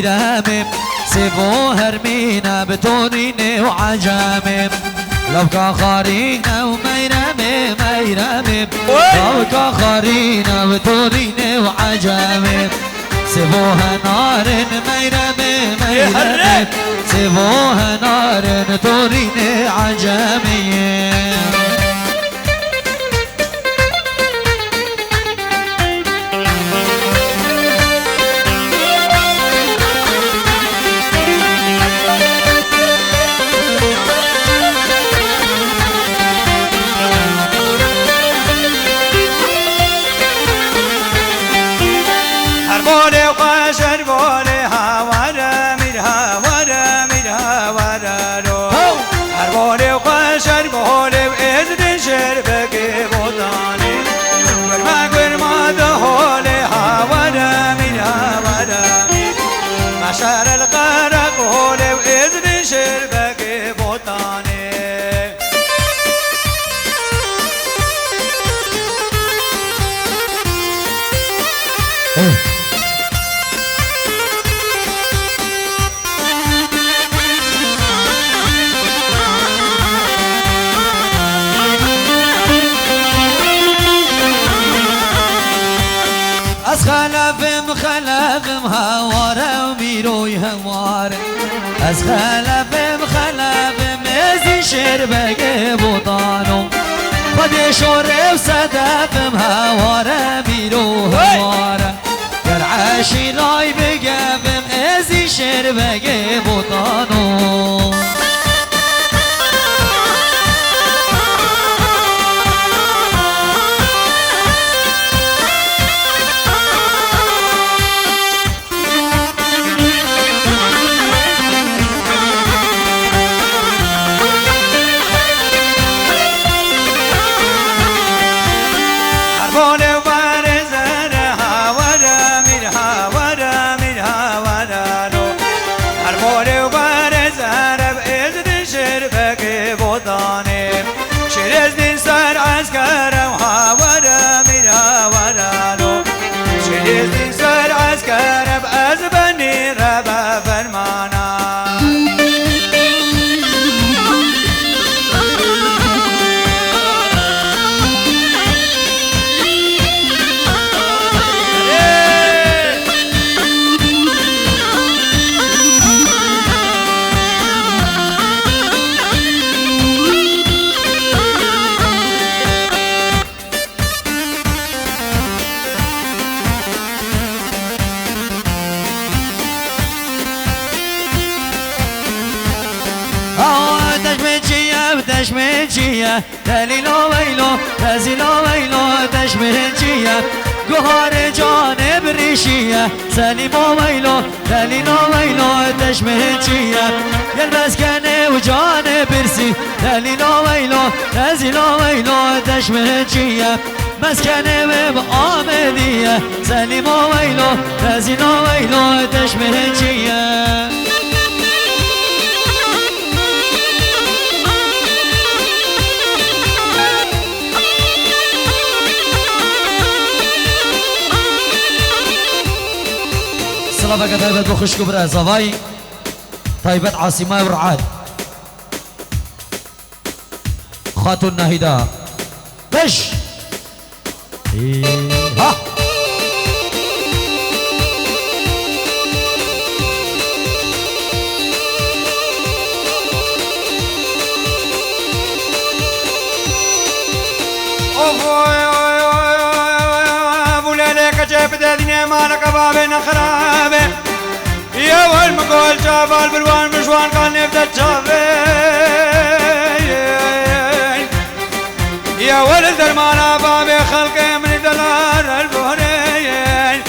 وميرامم سيبو هرمينا بتوريني وعجامم لو كخارينا وميرامم ميرامم لو كخارينا بتوريني وعجامم سيبوها نار ميرامم ميرامم سيبوها نار توريني عجامية هربولي وقاشر بولي هاورا ميرها ورا ميرها ورا رو هربولي وقاشر بولي وإذن شربك بوطاني ورما دهولي هاورا ميرها ورا مشار القرق بولي وإذن شربك بوطاني از خلفم هواره و میروی هواره از خلفم ازی شربگ بودانو خود شوره و صدفم هواره میرو هواره در عشی رای بگفم ازی شربگ بودانو شرز دين سر عسكر وهاورا ميرا ورالو شرز دين سر عسكر بأزبني ربا فرمانا دشمنچیه دلیلو ویلو تزیلو ویلو دشمنچیه گوهر جان بریشیه سلیمو ویلو دلیلو ویلو دشمنچیه یل مسکنه و جان برسی دلیلو ویلو تزیلو ویلو دشمنچیه مسکنه و آمدیه سلیمو ویلو تزیلو ویلو دشمنچیه طلبة طيبة بخش كبرى زواي طيبة عاصمة ورعاد خاتون نهيدا بش ها بدأني مالك بابنا خرابه يا والمقول جابال بالوان مشوان كان نبدأ جابه يا ولد درمانا بابي خلقي من دلار البهرين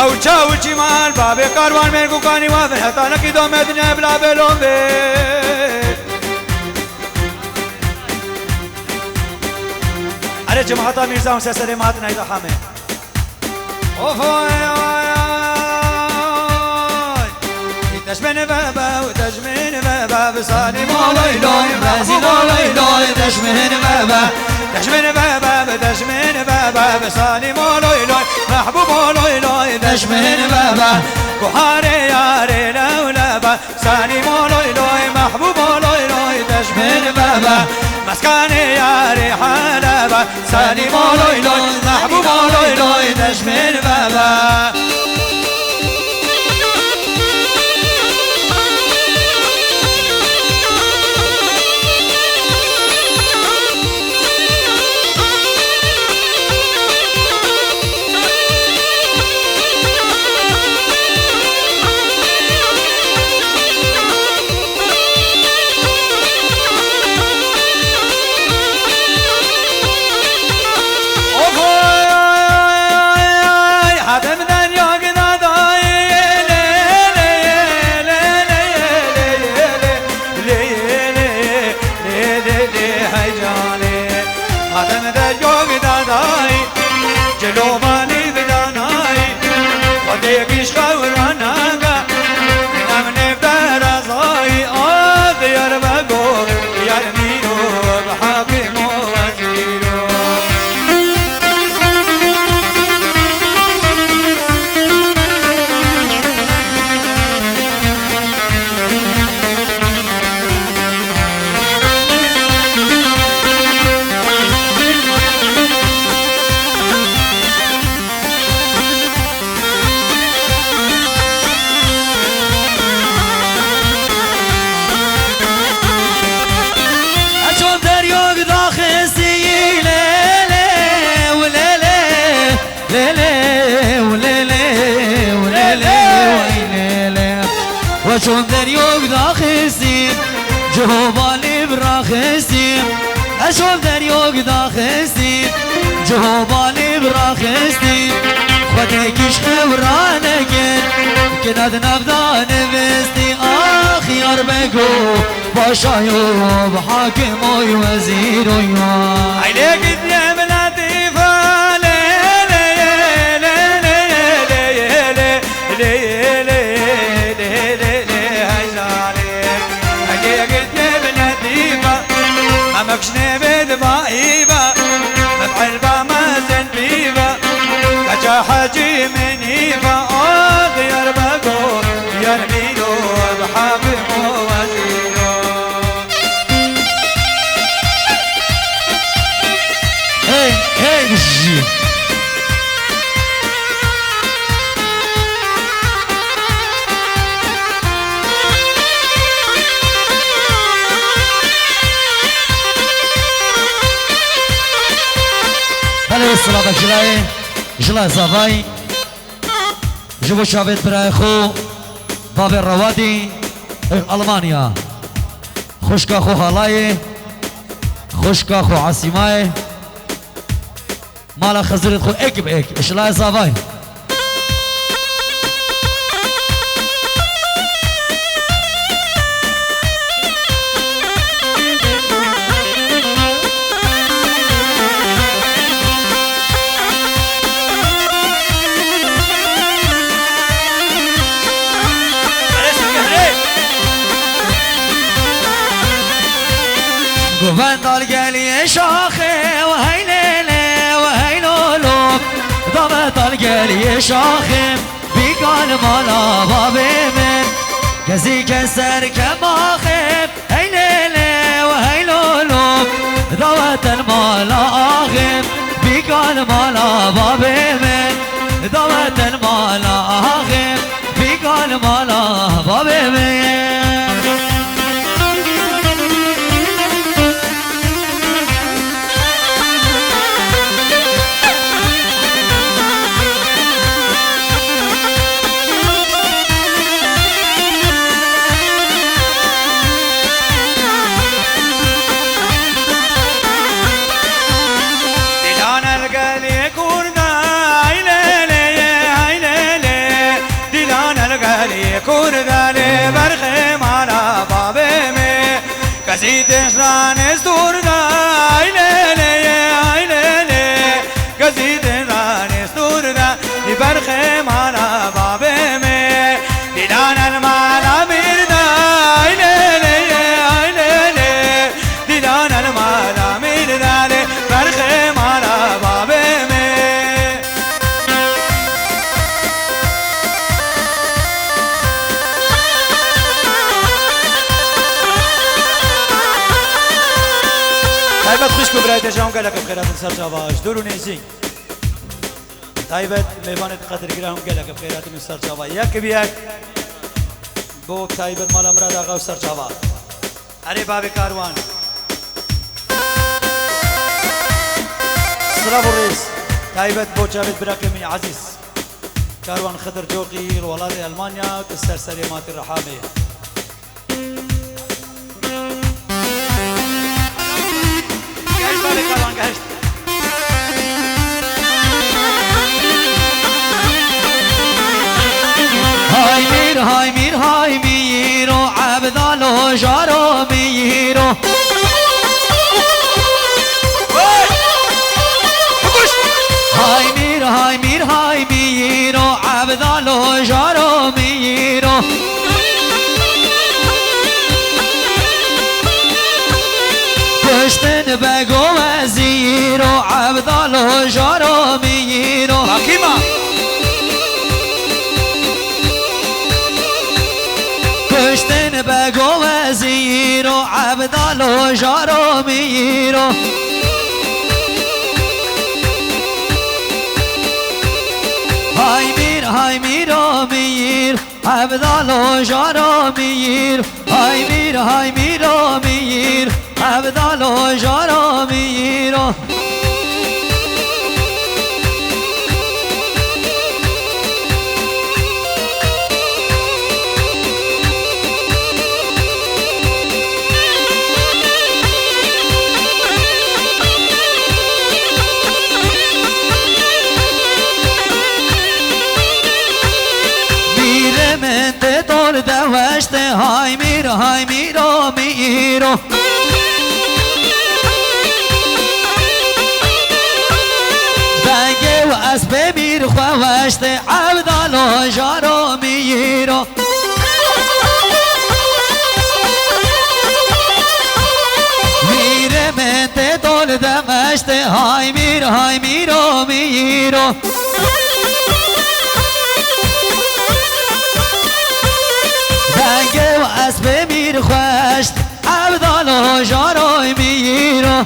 او چاو چیمال بابي کاروان من کو کانی وافر حتا نکی دو مدنه بلا بلون به اره جماعتا میرزا اون سسره مات نایدا حامه تشمن بابا وتشمن بابا بصاني ما ويلوي مازي ما ويلوي تشمن بابا دشمن بابا دشمن بابا سالم لوي لوي محبوب لوي لوي دشمن بابا بحاري ياري لولبا سالم لوي لوي محبوب لوي لوي دشمن بابا مسكاني ياري حلبا سالم لوي لوي محبوب لوي لوي دشمن بابا وشون دريوك داخسين جهوبالي براخسين اشوف دريوك داخسين جهوبالي براخسين خديكش خورانكن كناد نبدا نبستي اخيار بكو باشايو بحاكم وزير عليك يا لطيفة ليلي ليلي ليلي مكشني بدبايبا مبحلبا مازن بيبا كجا حاجي منيبا غير بقو يرمينو بحاكم وزيرو هي هي الصلاة جلاي جلا زافاي جبو شابت براي خو باب الروادي ألمانيا خوشكا خو هالاي خوشكا خو عاصماي مالا خزرت خو اك باك جلا زافاي قوان طلقالي شاخي وهي ليلي وهي لولو ضم طلقالي شاخي بيقال مالا بابي من كزي كسر كماخي هي ليلي وهي لولو ضوت المالا آخي بيقال مالا بابي من ضوت المالا آخي بيقال مالا بابي من كور ذالي برخي تایبت خوش کو برای تجام گلک بخیرات سر جواش دورو نیزی تایبت میوانت قدر گرام گلک بخیرات سر جوا یک بیک بو تایبت مال مراد آقا سر جوا اری باب کاروان سلام الرئيس تایبت بو جاوید براکمی عزیز كاروان خضر جوقي الولاد ألمانيا والسرسريمات الرحامية جهش بالي كاروان جهش هاي مير عبدالو جارو ميرو هاي ميرو عبدالو جارو ميرو كشتن بگو وزيرو عبدالو جارو ميرو حكيمة كشتن بگو وزيرو عبدالو جارو ميرو هاي ميرو مير عبدالو جارو مير هاي ميرو مير عبدالو جارو ميرو دوشت هاي ميرو ميرو دنگه و اسب میر خوشت عبدالو جارو ميرو میره من دول دمشت هاي ميرو ميرو دنگه و اسب میر خوشت عبدالو جارو ميرو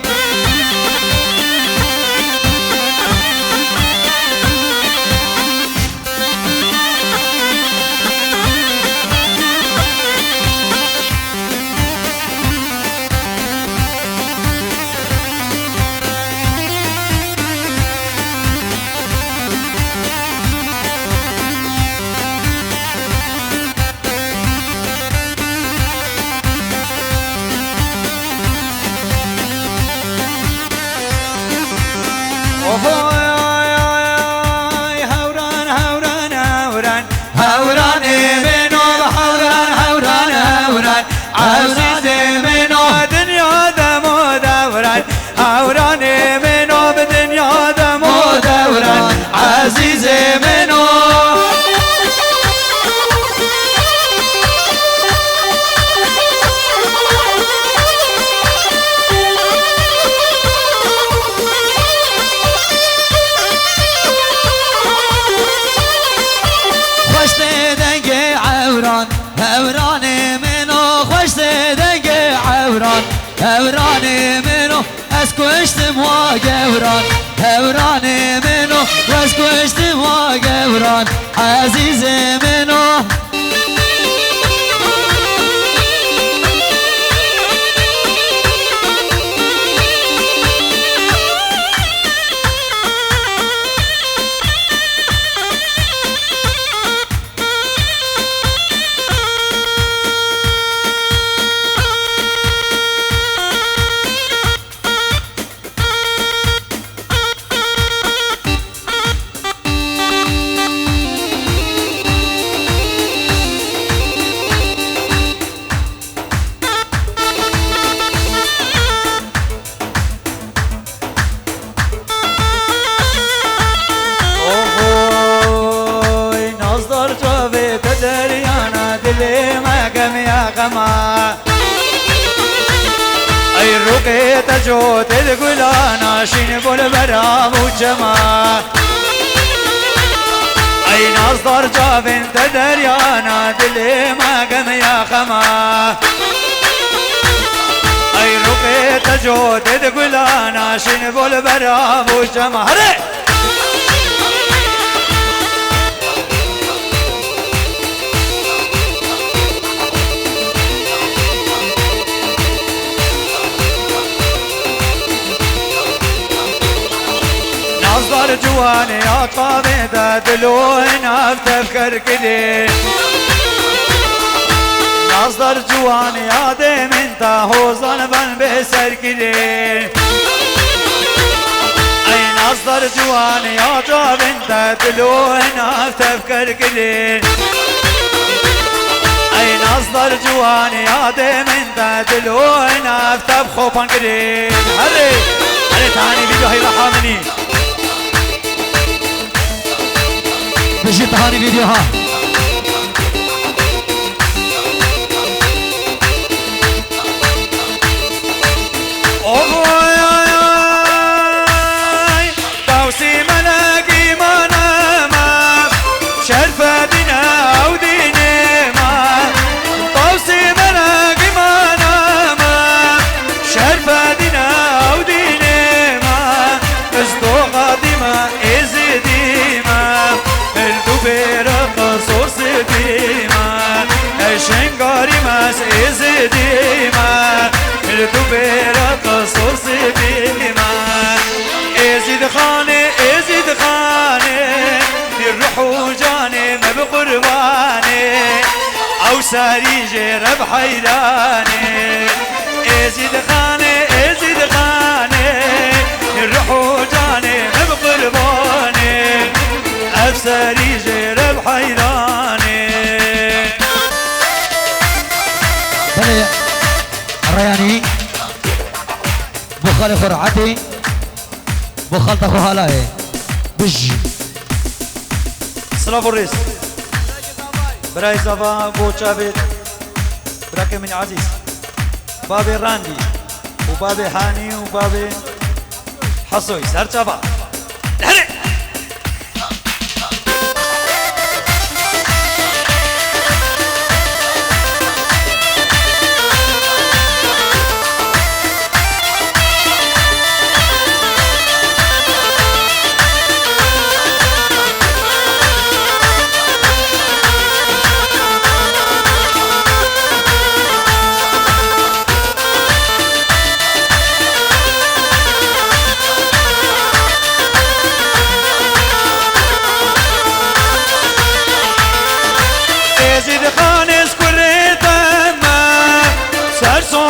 هوراني منو اسكوشتم واقوران هوراني منو واسكوشتم واقوران عزيزي منو اي الرقية تجوت تقول انا شين بالبرام وجما اي نصدر جاب انت دريانا دلي ما قم يا خما اي الرقية تجود تقول انا شنبو البرام وجمهره نظر جواني يا طابي ذا دلوين افتفكر كده نظر جواني يا ديم انت هو ظلبا بسر كده اي نظر جواني يا طاب انت دلوين افتفكر كده اي نظر جواني يا ديم انت دلوين افتف خوفان كده هري تاني فيديو هاي رحامني بشي تهاني فيديو ها طوسي ملاقي ما نام شرفة دينا وديني ما طوسي ملاقي ما نام شرفة دينا وديني ما ازدو غادمة ازدي ما الدوبيرة قصوص ديما الشنقاري ماس ازدي ما الدوبيرة قصوص ديما ازيد خاني الروح وجاني ما بقرباني او ساري جرب حيراني ازيد خاني الروح وجاني ما بقرباني افسري جرب حيراني بلي الرياني بخال فرعتي بخال تخو هلاي بج سلام الرئيس براي زفا بوچابت براكي من عزيز بابي راندي وبابي هاني وبابي حصوي سهر شابا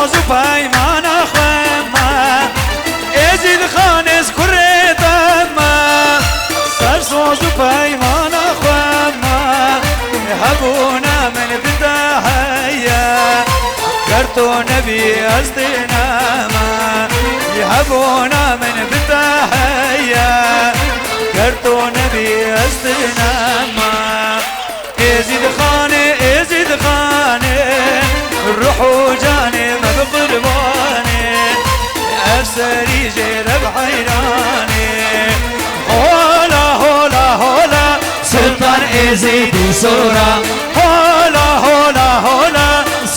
هري بايمان اخوما ازيد خانس كريتما سرسوز بايمان اخوما يهبونا من بداية كرتو نبي ازدنا ما يهبونا من بداية كرتو نبي ازدنا ما ازيد خاني الروح وجاني ما بقرباني افسري جرب حيراني هولا سلطان ازيدي صورة هولا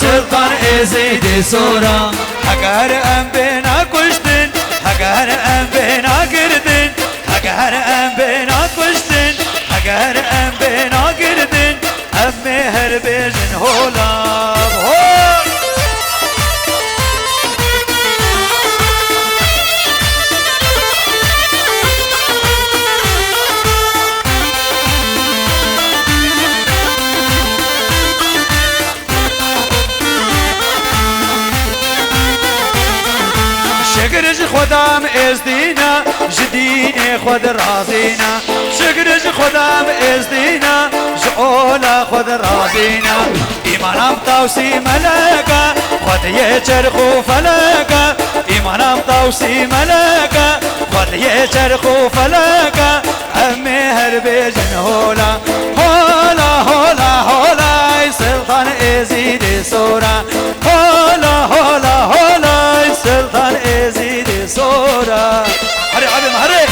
سلطان ازيدي صورة حقار ام بينا كشتن حقار ام بينا قردن حقار ام بينا كشتن حقار ام بينا قردن امي هربيجن هولا شكرج خدام ازدينا جديني خد رازينا شكرج خدام ازدينا جعولا خد رازينا ايمانام طوسي ملكا خد يجرخو فلكا ايمانام طوسي ملكا خد يجرخو فلكا امي هربيجن هولا سلطان ازيدي صورة هولا سلطان ازيدي صورة هري عبي مهري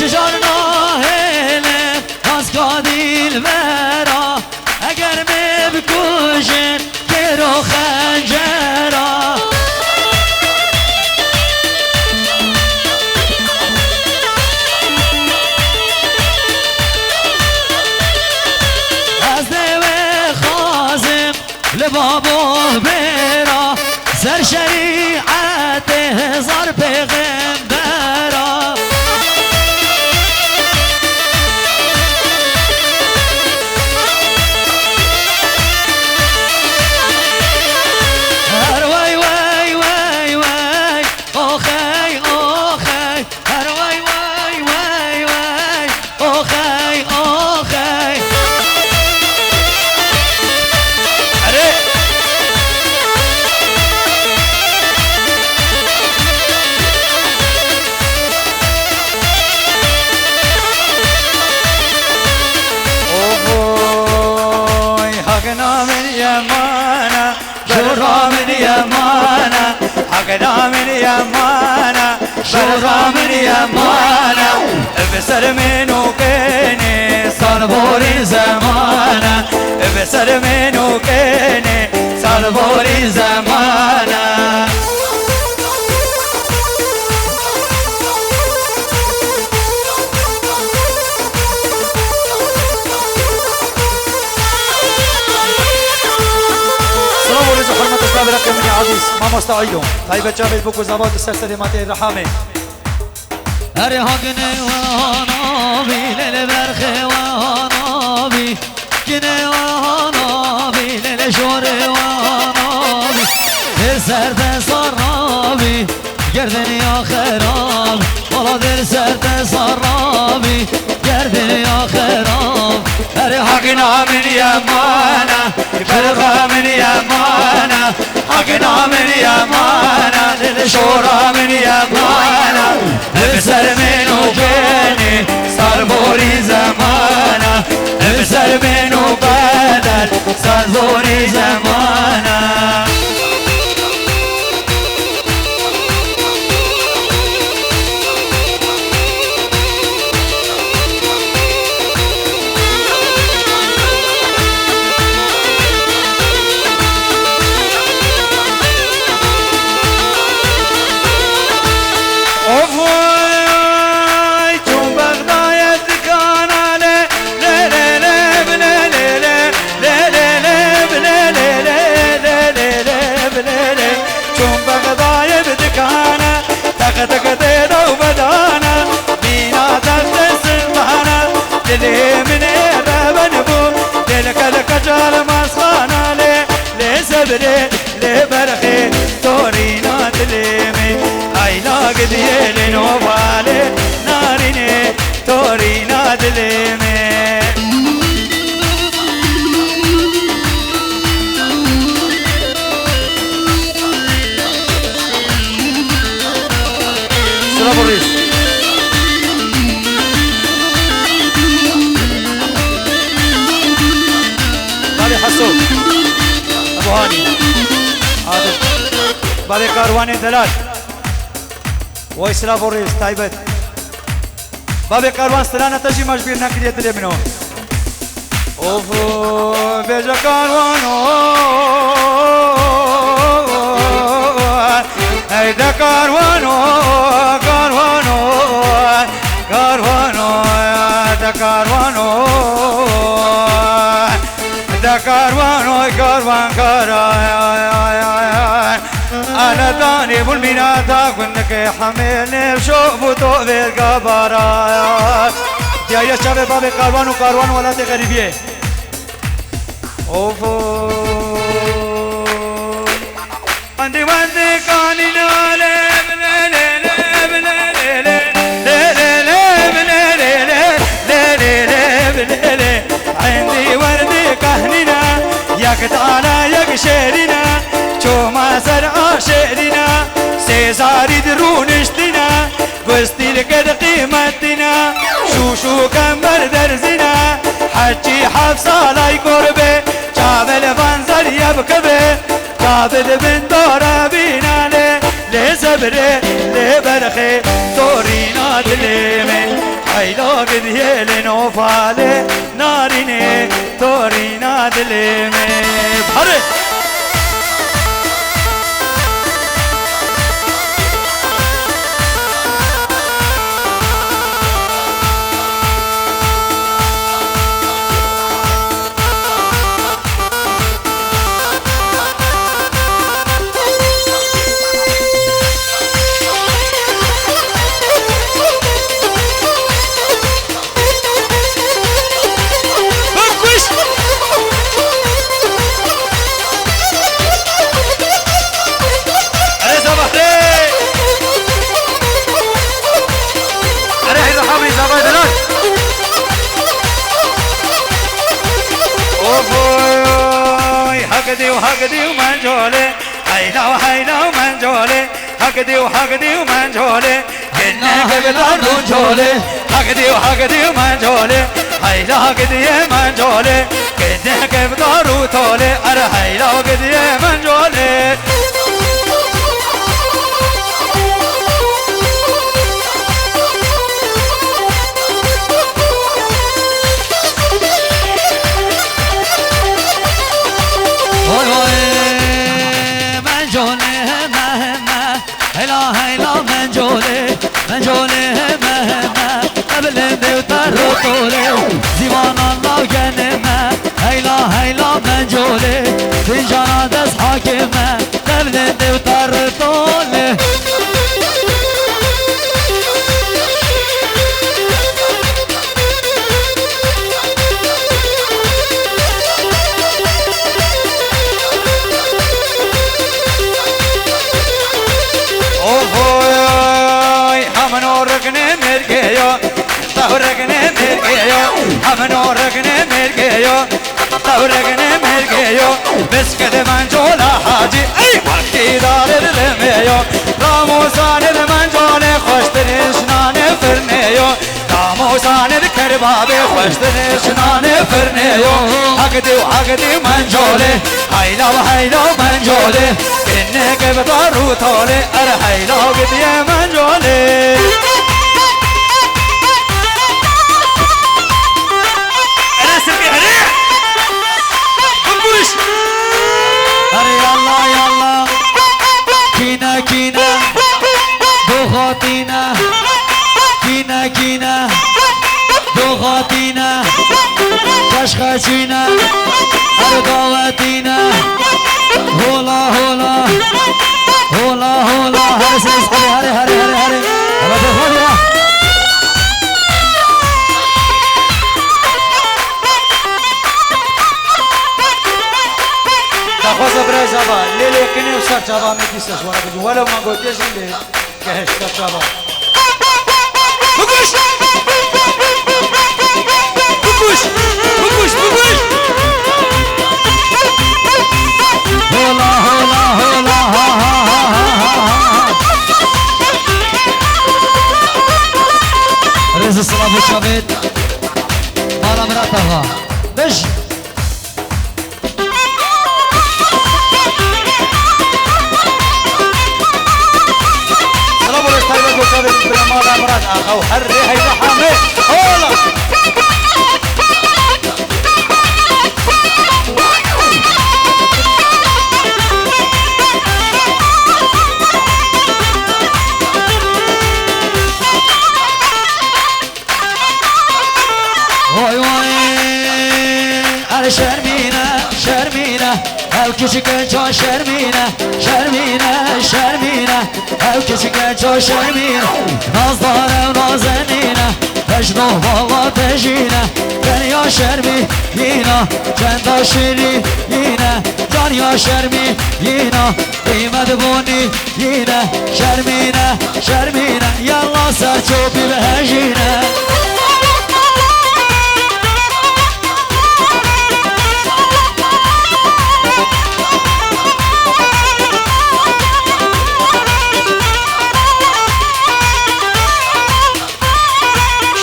چجار ناهله از کادیل برا اگر می بکوشن که رو خنجرا از نوه خازم لبابو برا سر شریعت هزار پیغمبرا هر وای وای وای وای اوخی اوخی هر وای وای وای وای اوخی اوخی شورا من يمانا حقنا من يمانا شورا من يمانا بسر منو كيني صنبوري زمانا بسر منو كيني صنبوري زمانا بركة مني عزيز ما مستعيدهم طيبة جابت بوكو زباط السرسري ماتي الرحامة أرهقني وهنابي للبرخ وهنابي كني وهنابي للشور وهنابي السرد صرابي گردني يا خراب والله دل سرد صرابي گردني يا خراب حقنا من يمانا فرغا من يمانا حقنا من يمانا للشورى من يمانا بسر منو جيني صار بوري زمانا بسر منو بدل صار بوري زمانا لبرخي تورينا تلمي عينا قد يلين وبالي ناريني تورينا تلمي سلام الرئيس علي حسون ابو هاني بابي كاروان دلال وإسراف الرئيس تايبت بابي كاروان سلانة تجي مجبير نكرية تلمنو اوفو بيجا كاروانو هيدا كاروانو كاروانو كاروانو هيدا كاروانو هيدا كاروانو كاروان كاروان أنا داني بالميناتا كنك حملني بشوف وطوب القبرايا يا شباب بابي كاروان وكاروان ولا تغريبيه اوفو عندي وندي كاني عندي وردي كهننا ياك تعالى ياك شيرنا شو ما زرع شيرنا سيزاري درونشتنا قستي لقد قيمتنا شو كمبر درزنا حجي حفصة لاي قربي جابل بنزل يبكبي جابل بن دورا بينا لي صبري لبرخي دورينا دليمي هيلا قد يلين وفالي ناريني تورينا دليمي بحري وهقدي ومنجولي هيلا وهيلا ومنجولي هقدي وهقدي ومنجولي كنا قبل الرجولي هقدي وهقدي ومنجولي هيلا هقدي منجولي كنا قبل الرجولي أنا هيلا وقدي منجولي منجولي همه قبل دوتر طولي زمان الله جنمه هيلا هيلا منجولي فنجان دست حاكمه قبل دوتر طولي بس كده منجولة حاجي اي وقتي دار الميو راموسان المنجولة خوش تنشنان فرنيو راموسان الكربابي خوش تنشنان فرنيو حقدي وحقدي منجولة هيلا وهيلا منجولة انك بطارو طولي ار هيلا وقدي منجولة كينا بغاتينا كينا بغاتينا كشخشينا أرقواتينا هولا هولا هولا هولا هري سيس هري هري هري هري هري هلا بغاتينا تاخذ برا زبا ليلي كني وصار زبا مديسس ورا بدي ولا ما قلتش لي كهش زبا بقوش بقوش بقوش بقوش هولا هولا هولا ها ها ها رز الصلاة والشبيت مالا مراتها بش او حري هيدا حامي هولا وي وي على شرمينا او küçük çok şermine او küçük çok şermine nazlar nazenine Mecnun valla tejine ben ya şermi yine Cenda şiri yine can ya şermi yine Kıymet buni yine şermine yalla serçopi ve hejine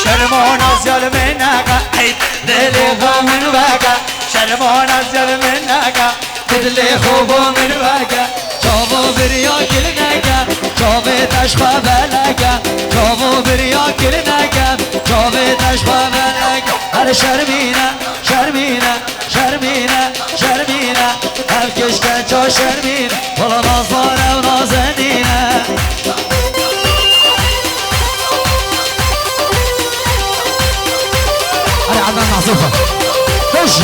شرمون أزيل منك عيد دلي خوب من بكا شرمون أزيل منك دلي خوب من بكا شافو بريا كلنك شافي تشخى بلك شافو بريا كلنك شافي شرمینه شرمینه شرمینه شرمینه هر کشکن چا شرمین والا نازداره و نازنینه هاي عندنا معزوفة خش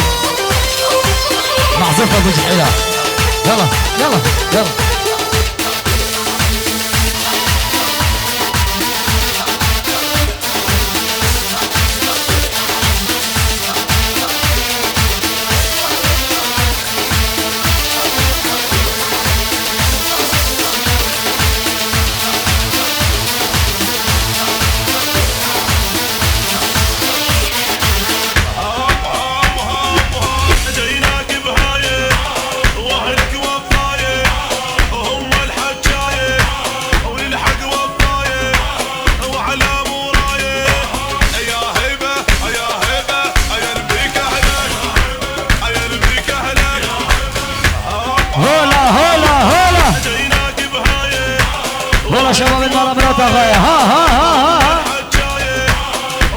معزوفة بجحيلة يلا يلا يلا شباب المرة مرات غاية ها ها ها ها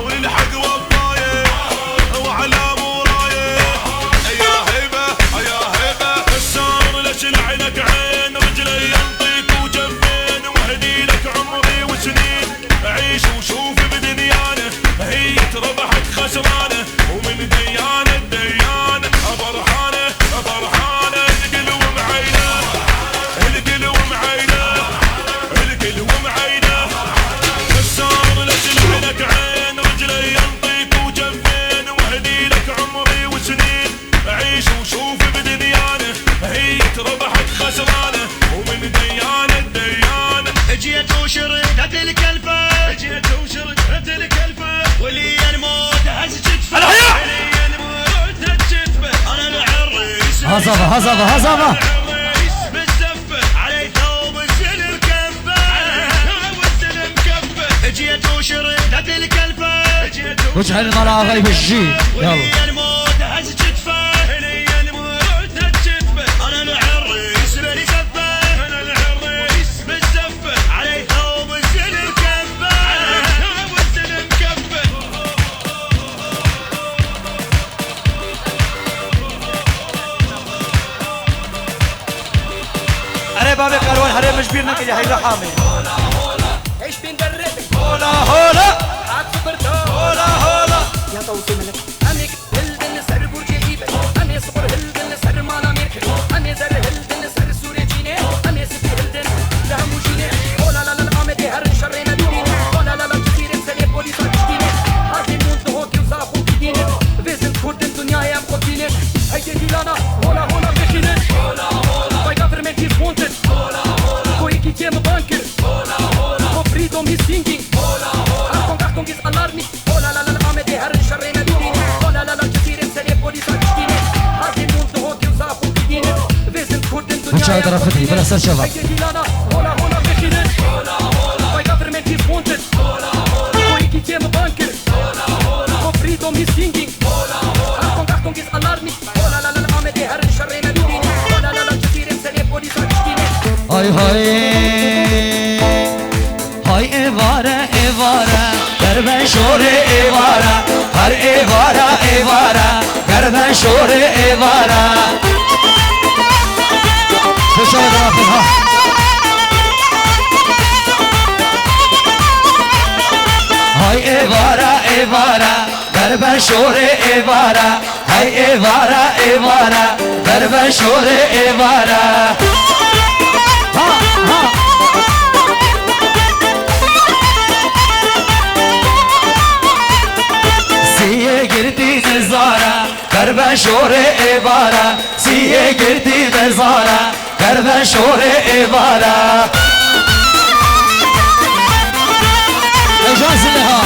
وللحق والضايع وعلى مرايح يا هيبة يا هيبة السار ليش لعينك عين رجلي ينطيك وجنبين وهدي لك عمري وسنين عيش وشوف بدنيانه هي ربحت خسرانه ومن ديانه ديانه فرحانه فرحانه القلو معينه القلو معينه القلو معينه السار ليش لعينك عين رجلي ينطيك وجنبين وهدي لك عمري وسنين عيش وشوف بدنيانه هي ربحت خسرانه ومن ديانه ديانه جيت وشردت الكلفه جيت وشردت الكلفه ولي الموت هز كتفه ولي الموت هز كتفه انا العريس هزبه هزبه هزبه العريس بالزفه علي ثوب الزلم كفه ثوب الزلم كفه جيت وشردت الكلفه جيت وجه المرأة غيب الجي يلا ولي الموت هز كتفه ولي الموت هز كتفه انا العريس بالزفه انا العريس بالزفه علي ثوب الزلم كفه ثوب الزلم كفه أنا بابي قالوا الحريم مش بيرنا كي هيدا حامي ايش بندرب هولا هولا عاد صبرتو هولا هولا يا طوسي ملك امي هلدن سر برجي ايبه امي صبر هلدن سر مانا ميرك امي زر هلدن سر سوري جيني امي سفي هلدن لهم جيني هولا لا لا امي هر شرينا دوني هولا لا لا كثير سنه بوليس تشتيني هذه مونت هوكي وزافو كيديني فيزن كود الدنيا يا مخديني هيدي ديلانا هولا هولا بخيني هولا هولا باي government is wanted هولا هولا كويكي تيم بانكر هولا هولا for freedom is singing هولا هولا Achtung is alarming هولا لا لا امي هر شرينا دوني هولا لا لا كثير سنه بوليس تشتيني هذه مونت هوكي وزافو كيديني فيزن كود الدنيا وشاهد رفتي بلا سر شباب هيدي ديلانا هولا هولا بخيني هولا هولا باي government is wanted هولا هولا كويكي تيم بانكر هولا هولا for freedom is singing هولا هولا Achtung is alarming هولا لا لا امي هر شرينا دوني هولا لا لا كثير سنه بوليس تشتيني هاي هاي هاي ایواره ایواره گربه شور ایواره هر ایواره ایواره گربه شور ایواره تشاهد رافض ها هاي ایواره ایواره گربه شور ایواره هاي ایواره ایواره گربه شور ایواره ها ها سیه گردی نزاره گربه شور ایواره سیه گردی نزاره گربه شور ایواره اجازه لها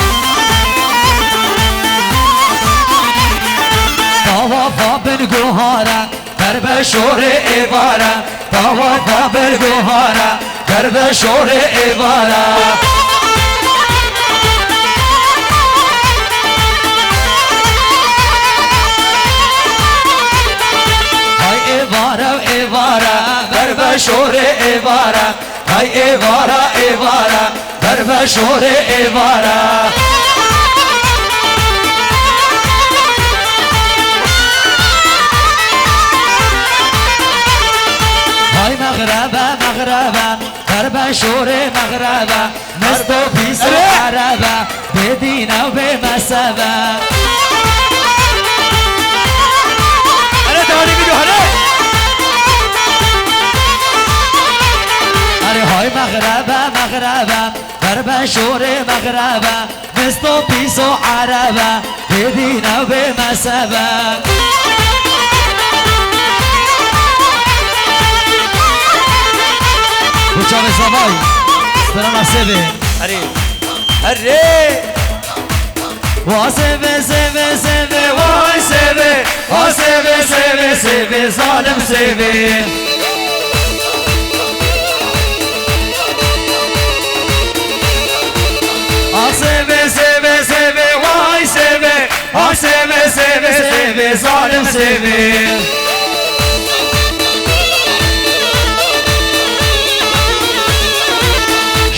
طوافا بالگوهاره گربه شور ایواره طوافا بالگوهاره گربه شور ایواره گربه شور ایواره های ایواره ایواره گربه شور ایواره مغربة مغربة غربة شوري مغربة مصدو بيسو عربة بدينا وبمسابة أنا تهاني فيديو هلا أري هاي مغربة مغربة غربة شوري مغربة مصدو بيسو عربة بدينا وبمسابة وشامي صباي سلام سيبي هري هري واسيبي سيبي سيبي واي سيبي واسيبي سيبي سيبي ظالم سيبي سيبي سيبي سيبي واي سيبي واسيبي سيبي سيبي ظالم سيبي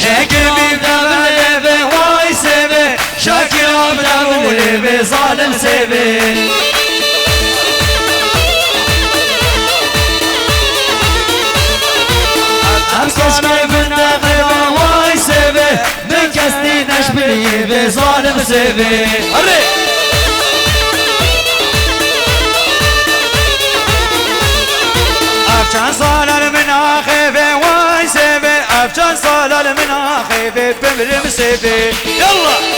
شاكر بيبدأ بي واي سيبي شاكر بيبدأ بي ظالم سيبي أمسكش كيف النغمة واي سيبي من كستي نشبلي بي ظالم سيبي هري أفشان صالر من آخيفي واي سيبي أفشان صالر من آخيفي بمرم سيبي يلا